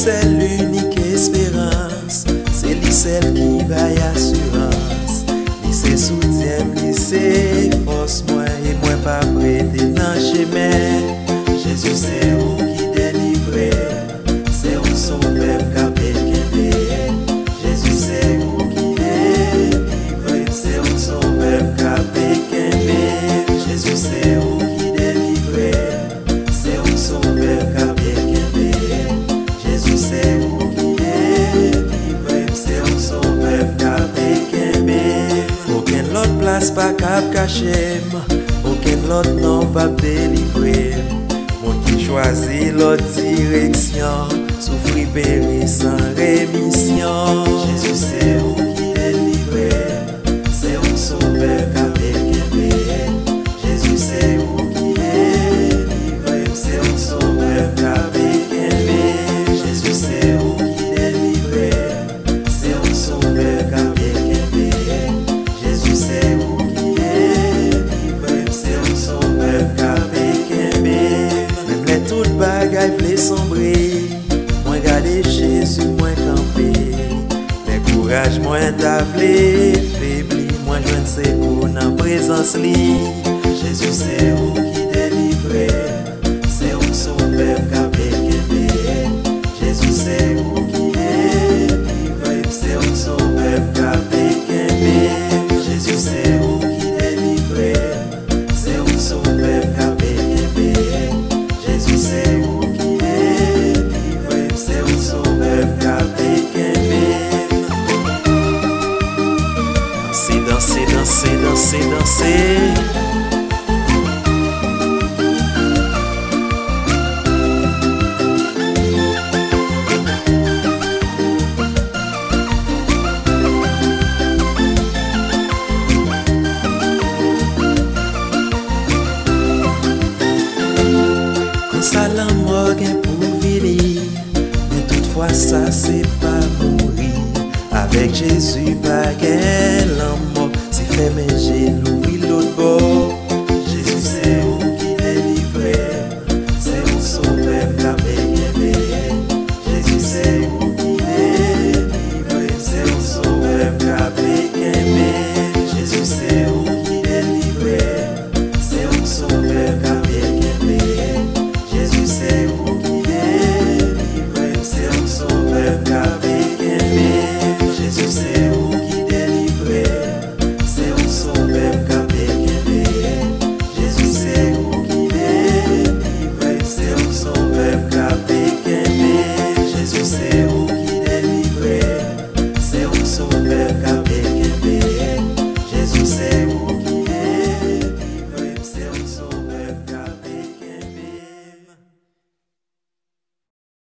c'est l'unique espérance, c'est lui celle qui va y assurance. Lui c'est soutien, lui c'est force, moi et moi pas prêter dans chemin. Jésus c'est où qui délivre, c'est où sauveur capé kébé. Jésus c'est où qui délivre, c'est où sauveur capé kébé. Jésus c'est où qui délivre, c'est où sauveur capé kébé. Jésus c'est où qui délivre, c'est où sauveur capé kébé. Aucun l'autre place pas cap caché, aucun l'autre non pas délivrer. Mon qui choisit l'autre direction, souffrir périr sans rémission. Jésus c'est où qui délivre, c'est où sauveur capé kébé. Jésus c'est où qui délivre, c'est où sauveur capé kébé. Jésus c'est où qui délivre, c'est où sauveur capé kébé. Jésus c'est où qui délivre, c'est où sauveur capé kébé. Même les toutes bagailles v'lait sombrer, moi garder Jésus, moi camper. Les courage, moi t'avler faibli, moi joindre secours dans présence li. Jésus c'est où qui délivre, c'est où sauveur capé kébé. Jésus c'est où qui délivre, c'est où sauveur capé kébé. Jésus c'est où qui délivre, c'est où sauveur capé kébé. Jésus c'est où qui délivre, c'est où sauveur capé kébé. Danser, danser, danser, danser, danser. Ça la mort gain pour vivre, mais toutefois ça c'est pas mourir. Avec Jésus pas gain la mort, si fait mes